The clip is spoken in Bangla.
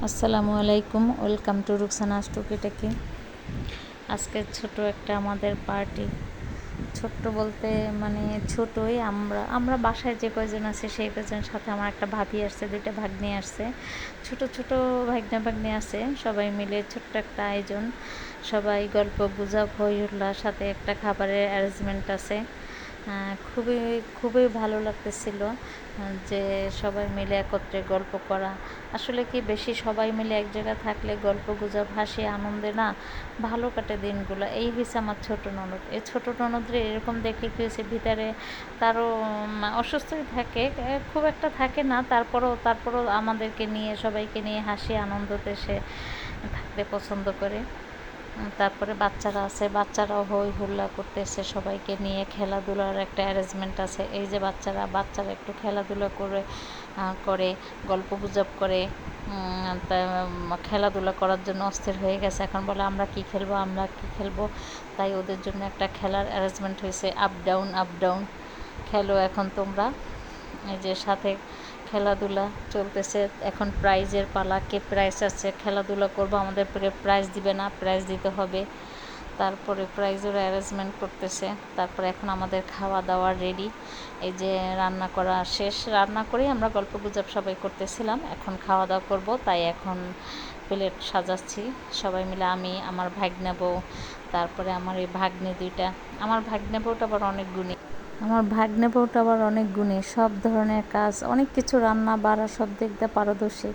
আসসালামু আলাইকুম, ওয়েলকাম টু রুকসানাস টুকিটাকি। আজকে ছোট একটা আমাদের পার্টি। ছোট্ট বলতে মানে ছোটই, আমরা বাসায় যে কয়জন আছে সেই কয়জনের সাথে আমার একটা ভাবি আসছে, দুইটা ভাগ্নি আসছে, ছোট ছোট ভাগ্নি আছে। সবাই মিলে ছোট্ট একটা আয়োজন, সবাই গল্প গুজব হই হুল্লার সাথে একটা খাবারের অ্যারেঞ্জমেন্ট আছে। খুবই খুবই ভালো লাগতেছিল যে সবাই মিলে একত্রে গল্প করা। আসলে কি বেশি সবাই মিলে এক জায়গায় থাকলে গল্প গুজব হাসি আনন্দে না ভালো কাটে দিনগুলো। এই হয়েছে আমার ছোট ননদ। এই ছোট ননদরে এরকম দেখলে কি হয়েছে, ভিতরে তারও অসুস্থই থাকে, খুব একটা থাকে না, তারপরও আমাদেরকে নিয়ে সবাইকে নিয়ে হাসি আনন্দতে সে থাকতে পছন্দ করে। তারপরে বাচ্চারা আছে, বাচ্চারাও হই হুল্লা করতেছে, সবাইকে নিয়ে খেলাধুলার একটা অ্যারেঞ্জমেন্ট আছে। এই যে বাচ্চারা একটু খেলাধুলা করে গল্প গুজব করে, খেলাধুলা করার জন্য অস্থির হয়ে গেছে। এখন বলে আমরা কি খেলবো। তাই ওদের জন্য একটা খেলার অ্যারেঞ্জমেন্ট হয়েছে, আপ ডাউন খেলো এখন তোমরা। এই যে সাথে খেলাধুলা চলতেছে। এখন প্রাইজের পালা, কে প্রাইজ আছে, খেলাধুলা করবো, আমাদের প্রাইজ দিবে না, প্রাইজ দিতে হবে। তারপরে প্রাইজের অ্যারেঞ্জমেন্ট করতেছে। তারপরে এখন আমাদের খাওয়া দাওয়া রেডি। এই যে রান্না করা শেষ, রান্না করেই আমরা গল্প গুজব সবাই করতেছিলাম। এখন খাওয়া দাওয়া করব, তাই এখন প্লেট সাজাচ্ছি সবাই মিলে। আমি, আমার ভাগ্নে বউ, তারপরে আমার এই ভাগ্নে দুইটা। আমার ভাগ্নে বউটা আবার অনেক গুণী, সব ধরনের কাজ, অনেক কিছু রান্না বাড়া সব দিক দিয়ে পারদর্শী।